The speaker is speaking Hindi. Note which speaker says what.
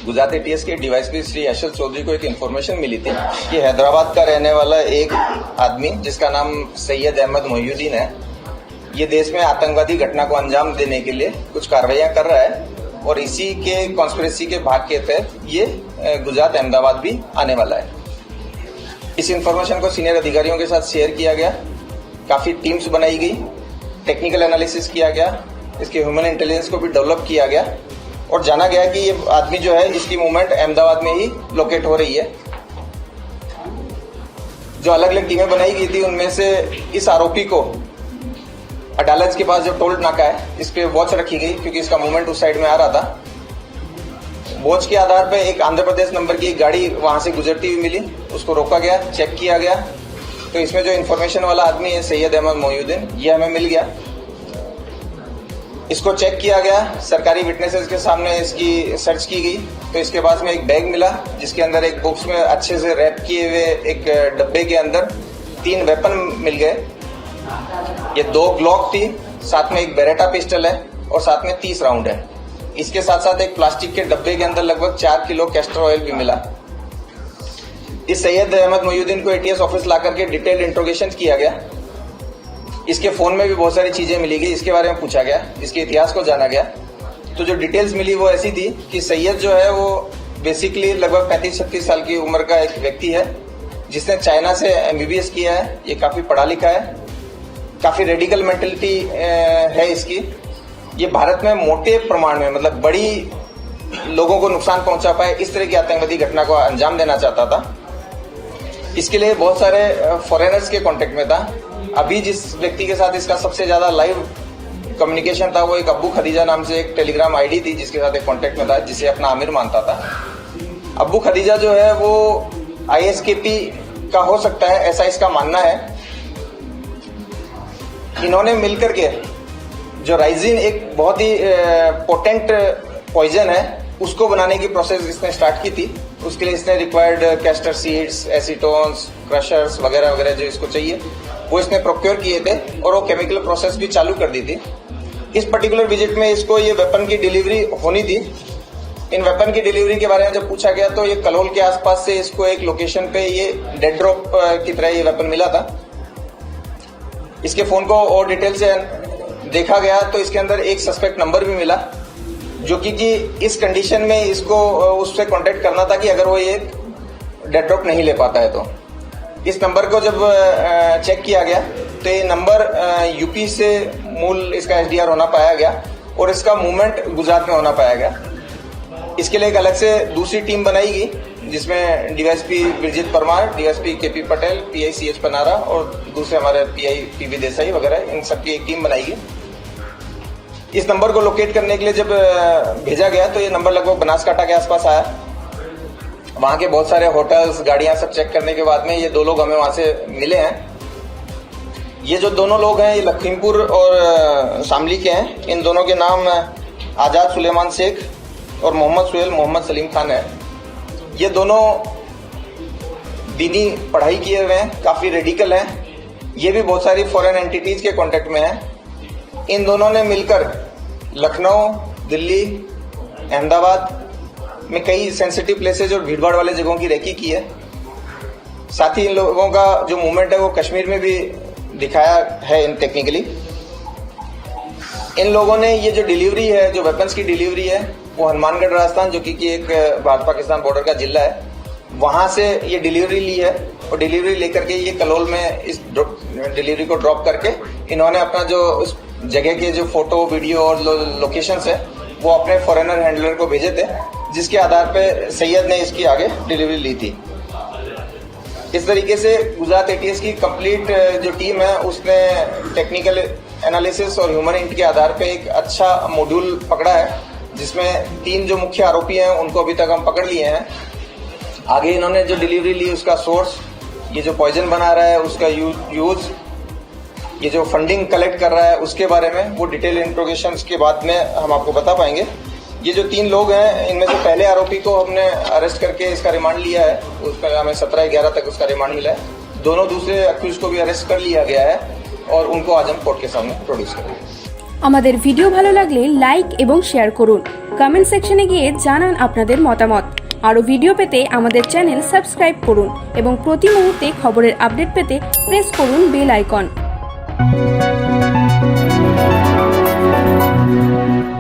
Speaker 1: गुजरात एटीएस के डीवाईएसपी श्री यशवंत चौधरी को एक इन्फॉर्मेशन मिली थी कि हैदराबाद का रहने वाला एक आदमी जिसका नाम सैयद अहमद मोहिउद्दीन है, ये देश में आतंकवादी घटना को अंजाम देने के लिए कुछ कार्रवाइयां कर रहा है और इसी के कॉन्स्पिरेसी के भाग के तहत ये गुजरात अहमदाबाद भी आने वाला है। इस इन्फॉर्मेशन को सीनियर अधिकारियों के साथ शेयर किया गया, काफी टीम्स बनाई गई, टेक्निकल एनालिसिस किया गया, इसके ह्यूमन इंटेलिजेंस को भी डेवलप किया गया और जाना गया कि ये आदमी जो है इसकी मूवमेंट अहमदाबाद में ही लोकेट हो रही है। जो अलग अलग टीमें बनाई गई थी उनमें से इस आरोपी को अडालज के पास जो टोल नाका है इस पे वॉच रखी गई क्योंकि इसका मूवमेंट उस साइड में आ रहा था। वॉच के आधार पे एक आंध्र प्रदेश नंबर की गाड़ी वहां से गुजरती हुई मिली, उसको रोका गया, चेक किया गया तो इसमें जो इन्फॉर्मेशन वाला आदमी है सैयद अहमद मोहिउद्दीन, ये हमें मिल गया। इसको चेक किया गया, सरकारी विटनेसेस के सामने इसकी सर्च की गई तो इसके पास में एक बैग मिला जिसके अंदर एक बॉक्स में अच्छे से रैप किए हुए एक डब्बे के अंदर 3 वेपन मिल गए। ये 2 ग्लॉक थी, साथ में एक बेरेटा पिस्टल है और साथ में 30 राउंड है। इसके साथ साथ एक प्लास्टिक के डब्बे के अंदर लगभग 4 किलो कैस्टर ऑयल भी मिला। इस सैयद अहमद मोहिउद्दीन को एटीएस ऑफिस ला करके डिटेल इंट्रोगेशन किया गया। इसके फोन में भी बहुत सारी चीजें मिली गई, इसके बारे में पूछा गया, इसके इतिहास को जाना गया। तो जो डिटेल्स मिली वो ऐसी थी कि सैयद जो है वो बेसिकली लगभग 35-36 साल की उम्र का एक व्यक्ति है जिसने चाइना से एमबीबीएस किया है। ये काफी पढ़ा लिखा है, काफी रेडिकल मेंटेलिटी है इसकी। ये भारत में मोटे प्रमाण में मतलब बड़ी लोगों को नुकसान पहुंचा पाए इस तरह की आतंकवादी घटना को अंजाम देना चाहता था। इसके लिए बहुत सारे फॉरेनर्स के कांटेक्ट में था। अभी जिस व्यक्ति के साथ इसका सबसे ज्यादा लाइव कम्युनिकेशन था वो एक अब्बू खदीजा नाम से एक टेलीग्राम आईडी थी जिसके साथ एक कांटेक्ट में था, जिसे अपना आमिर मानता था। अब्बू खदीजा जो है वो आईएसकेपी का हो सकता है, ऐसा इसका मानना है। इन्होंने मिलकर के जो राइजिन एक बहुत ही पोटेंट पॉइजन है उसको बनाने की प्रोसेस इसने स्टार्ट की थी। उसके लिए इसने रिक्वायर्ड कैस्टर सीड्स, एसीटोन्स, क्रशर्स वगैरह वगैरह जो इसको चाहिए वो इसने प्रोक्योर किए थे और वो केमिकल प्रोसेस भी चालू कर दी थी। इस पर्टिकुलर विजिट में इसको ये वेपन की डिलीवरी होनी थी। इन वेपन की डिलीवरी के बारे में जब पूछा गया तो ये कलोल के आसपास से इसको एक लोकेशन पे ये डेड ड्रॉप की तरह ये वेपन मिला था। इसके फोन को और डिटेल से देखा गया तो इसके अंदर एक सस्पेक्ट नंबर भी मिला जो कि इस कंडीशन में इसको उससे कांटेक्ट करना था कि अगर वो ये डेड ड्रॉप नहीं ले पाता है तो। इस नंबर को जब चेक किया गया तो ये नंबर यूपी से मूल इसका एसडीआर होना पाया गया और इसका मूवमेंट गुजरात में होना पाया गया। इसके लिए एक अलग से दूसरी टीम बनाई गई जिसमें DYSP Virjit Parmar, DSP KP Patel, PI CH Panara और दूसरे हमारे पीआई पीवी देसाई वगैरह, इन सबकी एक टीम बनाई गई। इस नंबर को लोकेट करने के लिए जब भेजा गया तो ये नंबर लगभग बनासकांठा के आसपास आया। वहां के बहुत सारे होटल्स, गाड़ियां सब चेक करने के बाद में ये 2 लोग हमें वहां से मिले हैं। ये जो दोनों लोग हैं ये लखीमपुर और शामली के हैं। इन दोनों के नाम आजाद सुलेमान शेख और मोहम्मद सुहेल मोहम्मद सलीम खान है। ये दोनों दीनी पढ़ाई किए हुए हैं, काफी रेडिकल हैं। ये भी बहुत सारी फॉरेन एंटिटीज के कांटेक्ट में हैं। इन दोनों ने मिलकर लखनऊ, दिल्ली, अहमदाबाद में कई सेंसिटिव प्लेसेज और भीड़भाड़ वाले जगहों की रेकी की है। साथ ही इन लोगों का जो मूवमेंट है वो कश्मीर में भी दिखाया है इन टेक्निकली। इन लोगों ने ये जो डिलीवरी है, जो वेपन्स की डिलीवरी है, वो हनुमानगढ़ राजस्थान जो कि एक भारत पाकिस्तान बॉर्डर का जिला है, वहां से ये डिलीवरी ली है और डिलीवरी लेकर के ये कलोल में इस डिलीवरी को ड्रॉप करके इन्होंने अपना जो उस जगह के जो फोटो, वीडियो और लोकेशंस है वो अपने फॉरेनर हैंडलर को भेजे थे, जिसके आधार पे सैयद ने इसकी आगे डिलीवरी ली थी। इस तरीके से गुजरात एटीएस की कंप्लीट जो टीम है उसने टेक्निकल एनालिसिस और ह्यूमन इंट के आधार पे एक अच्छा मॉड्यूल पकड़ा है जिसमें 3 जो मुख्य आरोपी हैं उनको अभी तक हम पकड़ लिए हैं। आगे इन्होंने जो डिलीवरी ली उसका सोर्स, ये जो पॉइजन बना रहा है उसका यूज, ये जो फंडिंग कलेक्ट कर रहा है उसके बारे में वो डिटेल इंट्रोगेशन के बाद में हम आपको बता पाएंगे। ये जो 3 लोग हैं इनमें से पहले आरोपी को हमने अरेस्ट करके इसका रिमांड लिया है, उसका हमें 17/11 तक उसका रिमांड मिला है। दोनों दूसरे अक्यूज को भी अरेस्ट कर लिया गया है और उनको आज हम कोर्ट के सामने प्रोड्यूस करेंगे।
Speaker 2: আমাদের ভিডিও ভালো লাগলে লাইক এবং শেয়ার করুন, কমেন্ট সেকশনে গিয়ে জানান আপনাদের মতামত। আরও ভিডিও পেতে আমাদের চ্যানেল সাবস্ক্রাইব করুন এবং প্রতি মুহূর্তে খবরের আপডেট পেতে প্রেস করুন বেল আইকন।